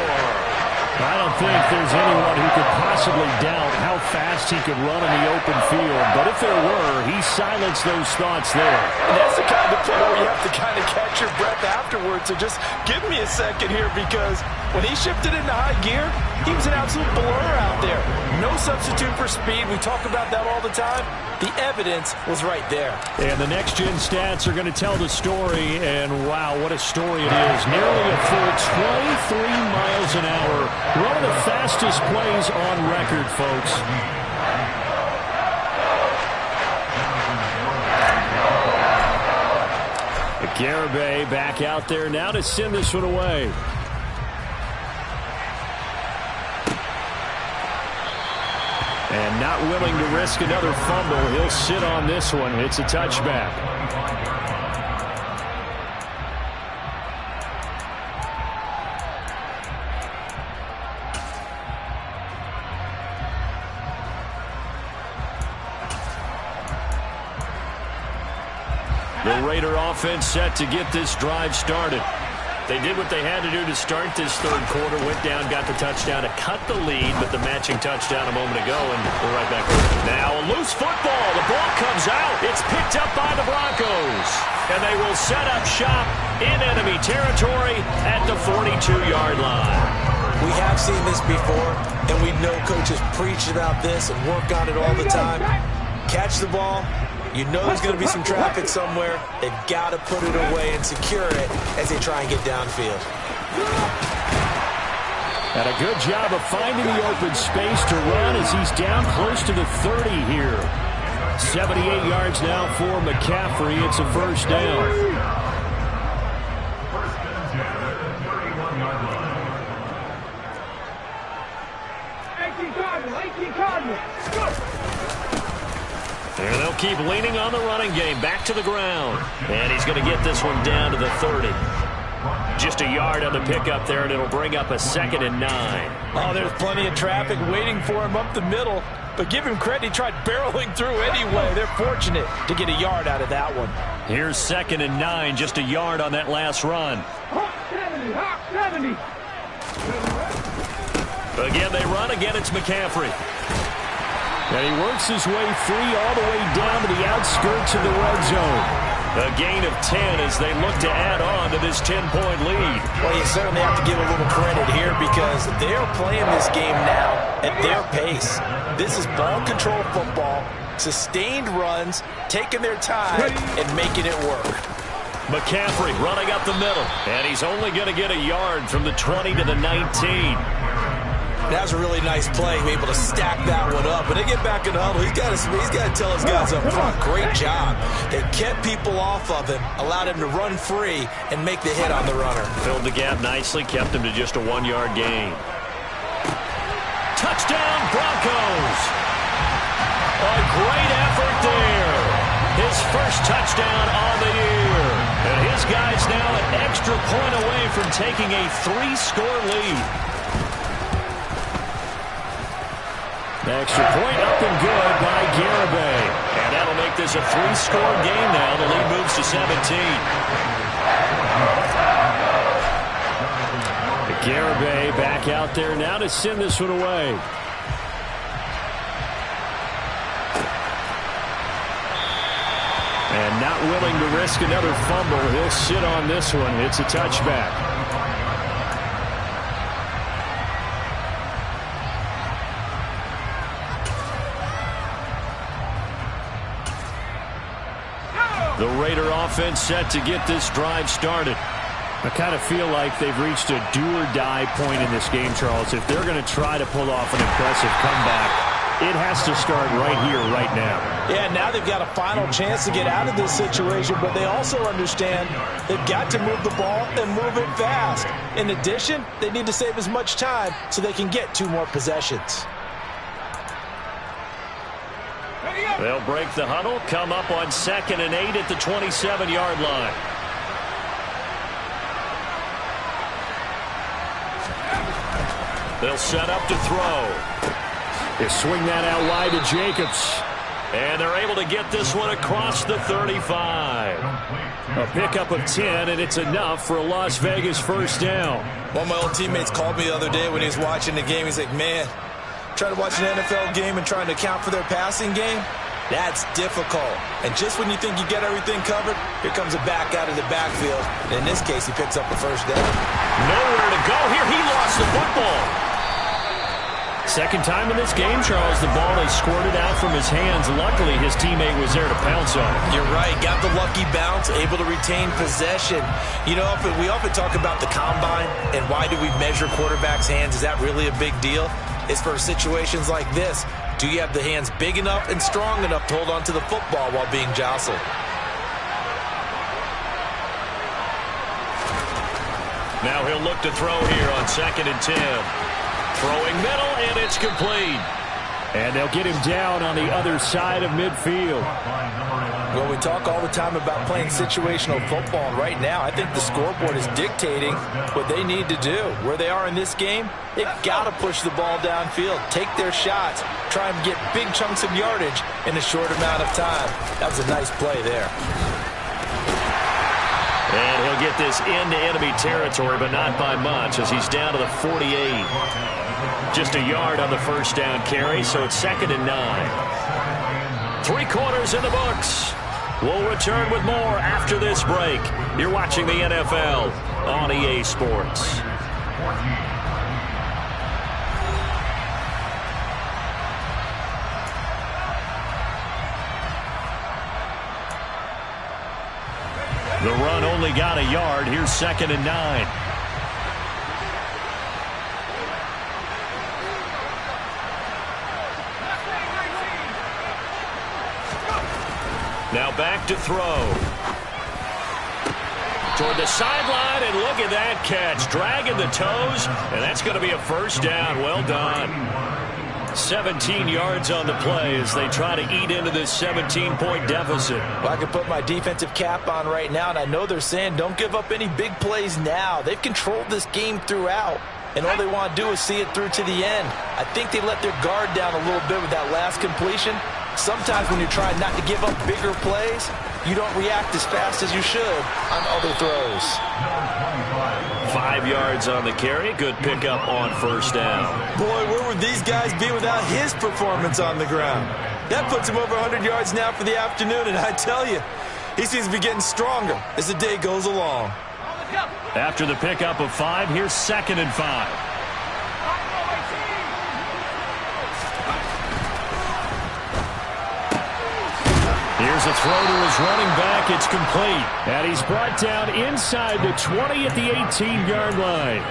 I don't think there's anyone who could possibly doubt how fast he could run in the open field. But if there were, he silenced those thoughts there. And that's the kind of play where you have to kind of catch your breath afterwards. So just give me a second here, because when he shifted into high gear, he was an absolute blur out there. No substitute for speed. We talk about that all the time. The evidence was right there. And the next-gen stats are going to tell the story, and wow, what a story it is. Nearly a full 23 miles an hour. One of the fastest plays on record, folks. Garibay back out there now to send this one away. And not willing to risk another fumble. He'll sit on this one. It's a touchback. The Raider offense set to get this drive started. They did what they had to do to start this third quarter. Went down, got the touchdown to cut the lead, but the matching touchdown a moment ago, and we're right back over. Now a loose football. The ball comes out. It's picked up by the Broncos. And they will set up shop in enemy territory at the 42-yard line. We have seen this before, and we know coaches preach about this and work on it all the time. Catch the ball. You know there's going to be some traffic somewhere. They've got to put it away and secure it as they try and get downfield. And a good job of finding the open space to run as he's down close to the 30 here. 78 yards now for McCaffrey. It's a first down. First and 10 at the 31-yard line. 18 Cardinals. Go! And they'll keep leaning on the running game. Back to the ground. And he's going to get this one down to the 30. Just a yard on the pickup there, and it'll bring up a 2nd and 9. Oh, there's plenty of traffic waiting for him up the middle. But give him credit, he tried barreling through anyway. They're fortunate to get a yard out of that one. Here's 2nd and 9, just a yard on that last run. Hawk 70, Hawk 70. Again, they run. Again, it's McCaffrey. And he works his way free all the way down to the outskirts of the red zone. A gain of 10 as they look to add on to this 10-point lead. Well, you certainly have to give a little credit here because they're playing this game now at their pace. This is ball control football, sustained runs, taking their time and making it work. McCaffrey running up the middle, and he's only going to get a yard from the 20 to the 19. That was a really nice play, able to stack that one up. When they get back in the huddle, he's got to tell his guys up front, great job. They kept people off of him, allowed him to run free and make the hit on the runner. Filled the gap nicely, kept him to just a 1-yard gain. Touchdown, Broncos! A great effort there. His first touchdown on the year. And his guy's now an extra point away from taking a 3-score lead. Extra point up and good by Garibay. And that'll make this a 3-score game now. The lead moves to 17. Garibay back out there now to send this one away. And not willing to risk another fumble. He'll sit on this one. It's a touchback. The Raider offense set to get this drive started. I kind of feel like they've reached a do-or-die point in this game, Charles. If they're going to try to pull off an impressive comeback, It has to start right here, right now. Yeah, now they've got a final chance to get out of this situation, but they also understand they've got to move the ball and move it fast. In addition, they need to save as much time so they can get 2 more possessions. They'll break the huddle, come up on 2nd and 8 at the 27-yard line. They'll set up to throw. They swing that out wide to Jacobs. And they're able to get this one across the 35. A pickup of 10, and it's enough for a Las Vegas first down. One of my old teammates called me the other day when he was watching the game. He's like, man, trying to watch an NFL game and trying to account for their passing game, that's difficult. And just when you think you get everything covered, here comes a back out of the backfield. And in this case, he picks up a first down. Nowhere to go here. He lost the football. Second time in this game, Charles, the ball they squirted out from his hands. Luckily, his teammate was there to pounce on it. You're right. Got the lucky bounce, able to retain possession. You know, we often talk about the combine and why do we measure quarterbacks' hands. Is that really a big deal? It's for situations like this. Do you have the hands big enough and strong enough to hold on to the football while being jostled? Now he'll look to throw here on 2nd and 10. Throwing middle, and it's complete. And they'll get him down on the other side of midfield. Well, we talk all the time about playing situational football. Right now, I think the scoreboard is dictating what they need to do. Where they are in this game, they've got to push the ball downfield, take their shots, try and get big chunks of yardage in a short amount of time. That was a nice play there. And he'll get this into enemy territory, but not by much, as he's down to the 48. Just a yard on the first down carry, so it's 2nd and 9. 3 quarters in the books. We'll return with more after this break. You're watching the NFL on EA Sports. The run only got a yard. Here's 2nd and 9. Now back to throw. Toward the sideline, and look at that catch. Dragging the toes, and that's going to be a first down. Well done. 17 yards on the play as they try to eat into this 17-point deficit. Well, I can put my defensive cap on right now, and I know they're saying don't give up any big plays now. They've controlled this game throughout, and all they want to do is see it through to the end. I think they let their guard down a little bit with that last completion. Sometimes when you're trying not to give up bigger plays, you don't react as fast as you should on other throws. 5 yards on the carry. Good pickup on first down. Boy, where would these guys be without his performance on the ground? That puts him over 100 yards now for the afternoon, and I tell you, he seems to be getting stronger as the day goes along. After the pickup of 5, here's 2nd and 5. Here's a throw to his running back. It's complete. And he's brought down inside the 20 at the 18-yard line.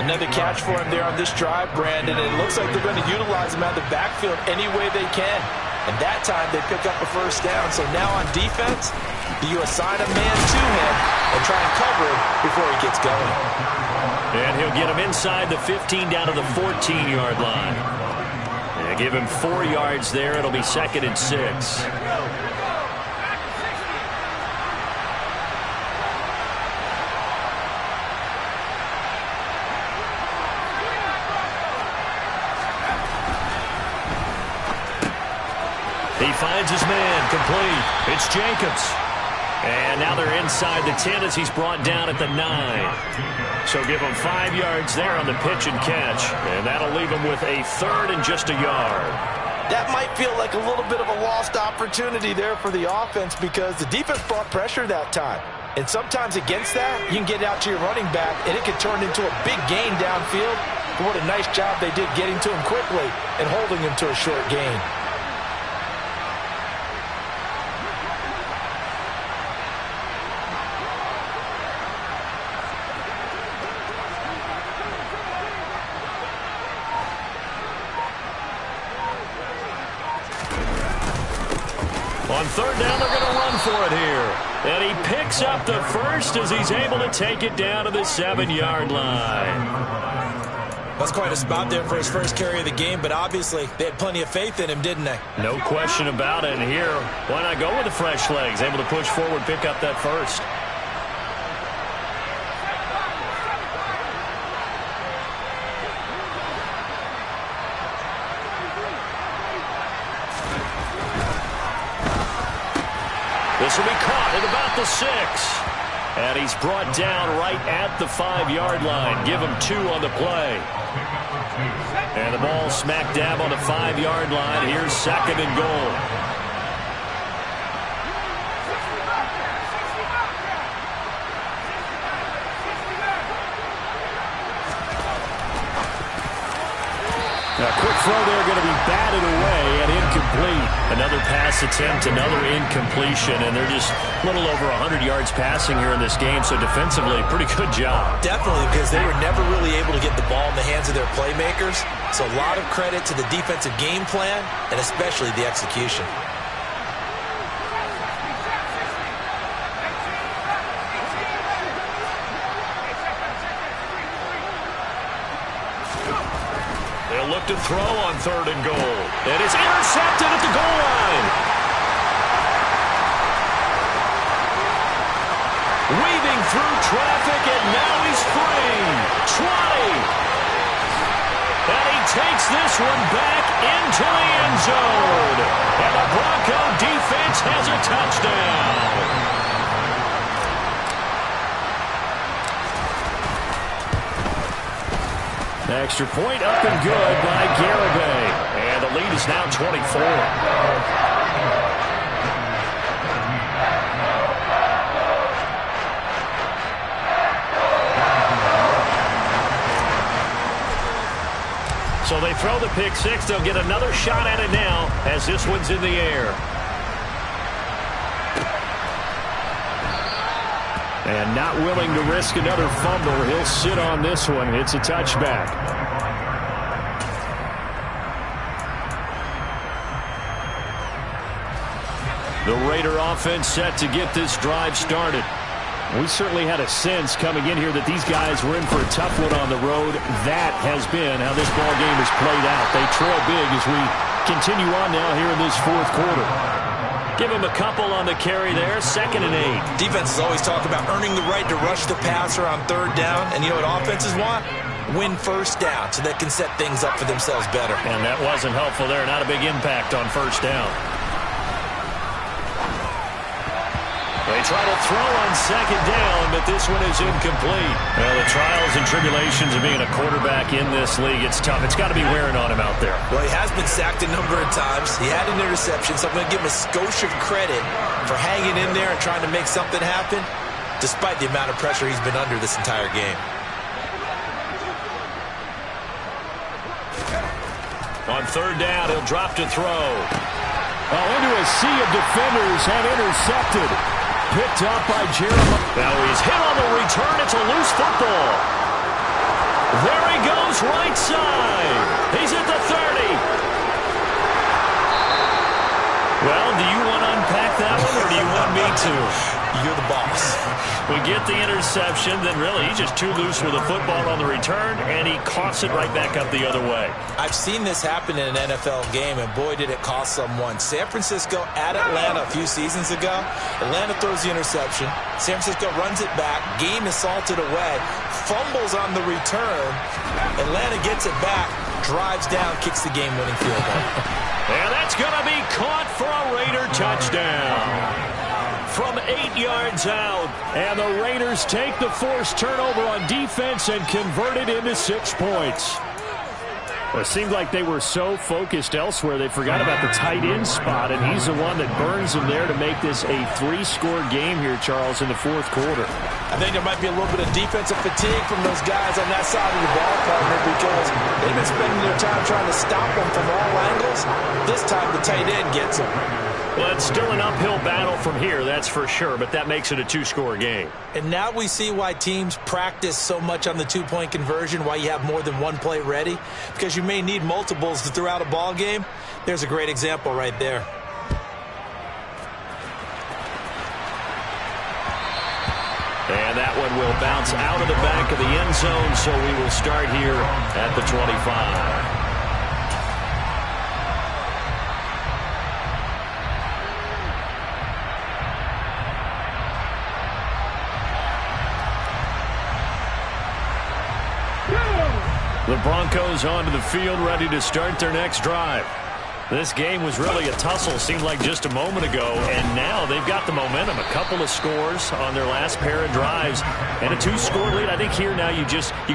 Another catch for him there on this drive, Brandon. And it looks like they're going to utilize him out of the backfield any way they can. And that time they pick up a first down. So now on defense, you assign a man to him and try and cover him before he gets going. And he'll get him inside the 15 down to the 14-yard line. And give him 4 yards there. It'll be 2nd and 6. He finds his man, complete. It's Jacobs. And now they're inside the 10 as he's brought down at the 9. So give him 5 yards there on the pitch and catch. And that'll leave him with a 3rd and just a yard. That might feel like a little bit of a lost opportunity there for the offense because the defense brought pressure that time. And sometimes against that, you can get out to your running back, and it can turn into a big gain downfield. But what a nice job they did getting to him quickly and holding him to a short gain. On third down, they're going to run for it here. And he picks up the first as he's able to take it down to the 7-yard line. That's quite a spot there for his first carry of the game, but obviously they had plenty of faith in him, didn't they? No question about it. And here, why not go with the fresh legs? Able to push forward, pick up that first. This will be caught at about the 6. And he's brought down right at the 5-yard line. Give him 2 on the play. And the ball smack dab on the 5-yard line. Here's 2nd and goal. A quick throw there going to be batted away and incomplete. Another pass attempt, another incompletion, and they're just a little over 100 yards passing here in this game, so defensively, pretty good job. Definitely, because they were never really able to get the ball in the hands of their playmakers, so a lot of credit to the defensive game plan and especially the execution. They'll look to throw on 3rd and goal. It is intercepted at the goal line. Weaving through traffic, and now he's free. 20. And he takes this one back into the end zone. And the Bronco defense has a touchdown. Extra point up and good by Garibay. And the lead is now 24. So they throw the pick 6. They'll get another shot at it now as this one's in the air. And not willing to risk another fumble. He'll sit on this one. It's a touchback. The Raider offense set to get this drive started. We certainly had a sense coming in here that these guys were in for a tough one on the road. That has been how this ball game has played out. They trail big as we continue on now here in this 4th quarter. Give him a couple on the carry there. 2nd and 8. Defenses always talk about earning the right to rush the passer on 3rd down. And you know what offenses want? Win 1st down so they can set things up for themselves better. And that wasn't helpful there. Not a big impact on 1st down. They try to throw on 2nd down, but this one is incomplete. Well, the trials and tribulations of being a quarterback in this league, it's tough. It's got to be wearing on him out there. Well, he has been sacked a number of times. He had an interception, so I'm going to give him a skosh of credit for hanging in there and trying to make something happen, despite the amount of pressure he's been under this entire game. On 3rd down, he'll drop to throw. Well, into a sea of defenders and intercepted. Picked up by Jeremiah. Now he's hit on the return. It's a loose football. There he goes, right side. He's at the 30. Well, do you want to unpack that one, or do you want me to? You're the boss. We get the interception, then really he's just too loose with the football on the return, and he coughs it right back up the other way. I've seen this happen in an NFL game, and boy, did it cost someone. San Francisco at Atlanta a few seasons ago. Atlanta throws the interception. San Francisco runs it back. Game is salted away. Fumbles on the return. Atlanta gets it back. Drives down, kicks the game-winning field goal. And that's going to be caught for a Raider touchdown. From 8 yards out. And the Raiders take the forced turnover on defense and convert it into 6 points. Well, it seemed like they were so focused elsewhere they forgot about the tight end spot, and he's the one that burns them there to make this a 3-score game here, Charles, in the 4th quarter. I think there might be a little bit of defensive fatigue from those guys on that side of the ball, partner, because they've been spending their time trying to stop them from all angles. This time the tight end gets them. Well, it's still an uphill battle from here, that's for sure, but that makes it a 2-score game. And now we see why teams practice so much on the 2-point conversion, why you have more than one play ready, because you may need multiples to throw out a ball game. There's a great example right there. and will bounce out of the back of the end zone, so we will start here at the 25. The Broncos onto the field, ready to start their next drive. This game was really a tussle, seemed like just a moment ago, and now they've got the momentum. A couple of scores on their last pair of drives, and a 2-score lead. I think here now you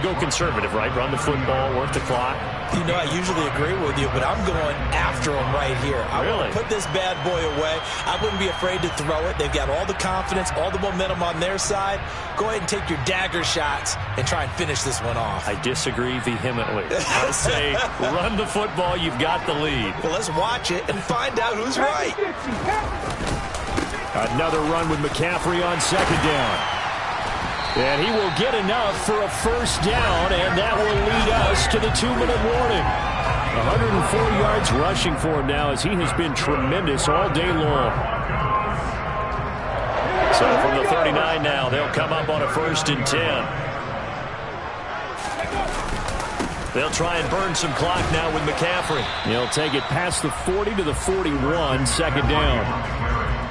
go conservative, right? Run the football, work the clock. You know, I usually agree with you, but I'm going after them right here. I want to put this bad boy away. I wouldn't be afraid to throw it. They've got all the confidence, all the momentum on their side. Go ahead and take your dagger shots and try and finish this one off. I disagree vehemently. I say run the football. You've got the lead. Well, let's watch it and find out who's right. Another run with McCaffrey on second down. And he will get enough for a first down, and that will lead us to the 2-minute warning. 104 yards rushing for him now, as he has been tremendous all day long. So from the 39 now, they'll come up on a 1st and 10. They'll try and burn some clock now with McCaffrey. He'll take it past the 40 to the 41, second down.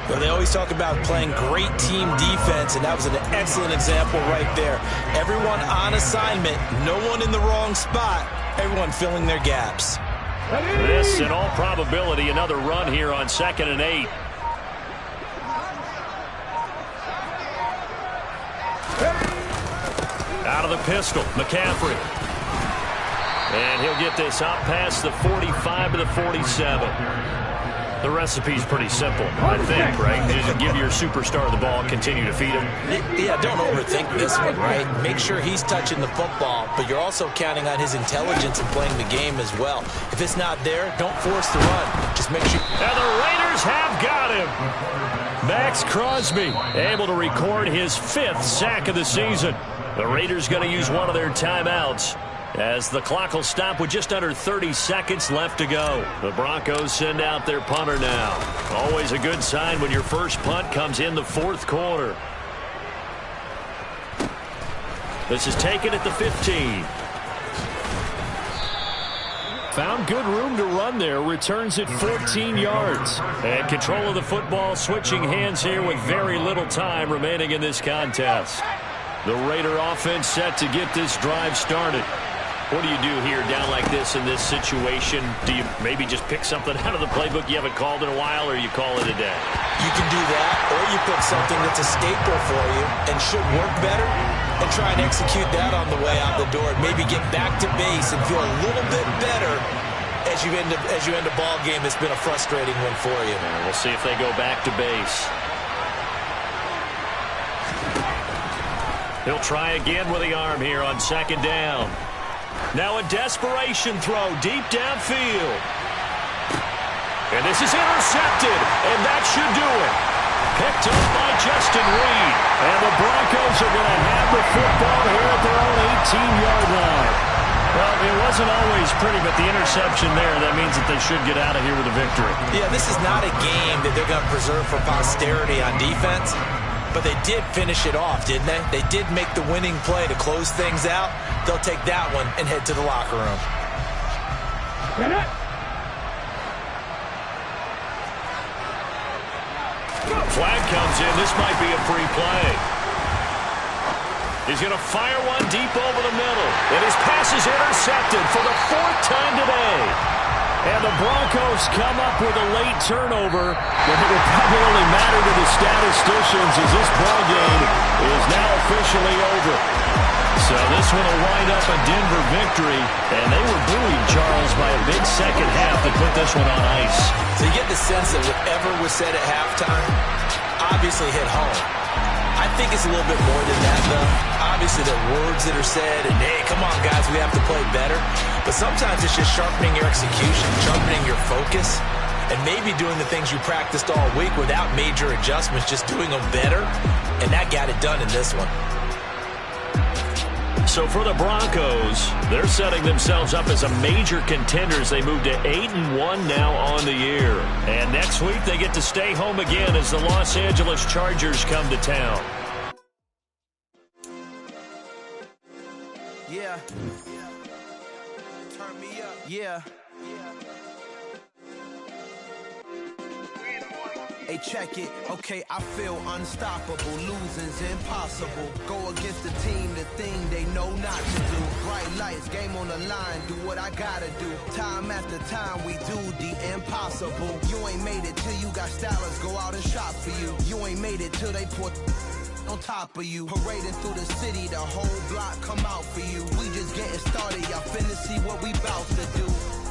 Well, they always talk about playing great team defense, and that was an excellent example right there. Everyone on assignment, no one in the wrong spot, everyone filling their gaps. This, in all probability, another run here on 2nd and 8. Out of the pistol, McCaffrey. And he'll get this up past the 45 to the 47. The recipe's pretty simple, I think, right? Just give your superstar the ball and continue to feed him. Yeah, don't overthink this one, right? Make sure he's touching the football, but you're also counting on his intelligence in playing the game as well. If it's not there, don't force the run. Just make sure. And the Raiders have got him. Max Crosby able to record his 5th sack of the season. The Raiders going to use one of their timeouts, as the clock will stop with just under 30 seconds left to go. The Broncos send out their punter now. Always a good sign when your first punt comes in the 4th quarter. This is taken at the 15. Found good room to run there. Returns it 14 yards. And control of the football, switching hands here with very little time remaining in this contest. The Raider offense set to get this drive started. What do you do here down like this in this situation? Do you maybe just pick something out of the playbook you haven't called in a while, or you call it a day? You can do that, or you pick something that's a staple for you and should work better and try and execute that on the way out the door. Maybe get back to base and feel a little bit better as you end a ball game that's been a frustrating one for you. We'll see if they go back to base. He'll try again with the arm here on 2nd down. Now a desperation throw deep downfield. And this is intercepted, and that should do it. Picked up by Justin Reed. And the Broncos are going to have the football here at their own 18-yard line. Well, it wasn't always pretty, but the interception there, that means that they should get out of here with a victory. Yeah, this is not a game that they're going to preserve for posterity on defense. But they did finish it off, didn't they? They did make the winning play to close things out. They'll take that one and head to the locker room. Flag comes in. This might be a free play. He's going to fire one deep over the middle. And his pass is intercepted for the 4th time today. And the Broncos come up with a late turnover, but it will probably only matter to the statisticians as this ball game is now officially over. So this one will wind up a Denver victory, and they were buoyed, Charles, by a big second half that put this one on ice. So you get the sense that whatever was said at halftime obviously hit home. I think it's a little bit more than that, though. Obviously, there are words that are said, and, hey, come on, guys, we have to play better. But sometimes it's just sharpening your execution, sharpening your focus, and maybe doing the things you practiced all week without major adjustments, just doing them better, and that got it done in this one. So for the Broncos, they're setting themselves up as a major contender as they move to 8-1 now on the year. And next week they get to stay home again as the Los Angeles Chargers come to town. Yeah. Turn me up. Yeah. Hey, check it. Okay, I feel unstoppable. Losing's impossible. Go against the team, the thing they know not to do. Bright lights, game on the line. Do what I gotta do. Time after time, we do the impossible. You ain't made it till you got stylists go out and shop for you. You ain't made it till they put on top of you. Parading through the city, the whole block come out for you. We just getting started, y'all finna see what we bout to do.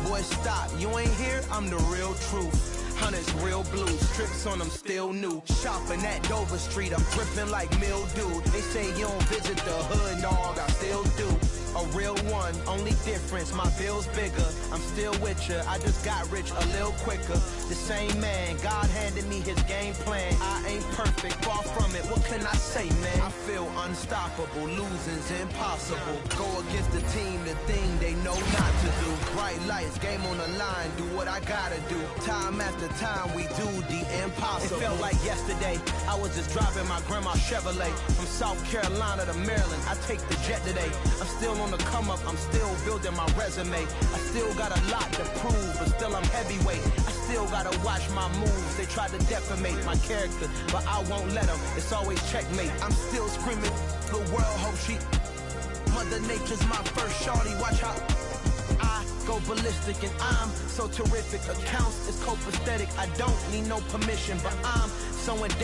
Boy, stop, you ain't here, I'm the real truth. Hunters real blue, strips on them still new. Shopping at Dover Street, I'm dripping like mildew. They say you don't visit the hood, dog, I still do. A real one, only difference, my bill's bigger. I'm still with ya, I just got rich a little quicker. The same man, God handed me his game plan. I ain't perfect, far from it, what can I say, man? I feel unstoppable, losing's impossible. Go against the team, the thing they know not to do. Bright lights, game on the line, do what I gotta do. Time after time, we do the impossible. It felt like yesterday, I was just driving my grandma's Chevrolet. From South Carolina to Maryland, I take the jet today. I'm still on the come up, I'm still building my resume. I still got a lot to prove, but still I'm heavyweight. I still gotta watch my moves. They try to defamate my character, but I won't let them. It's always checkmate. I'm still screaming, the world hope she. Mother Nature's my first shorty, watch how I go ballistic and I'm so terrific. Accounts is copacetic, I don't need no permission, but I'm so in debt.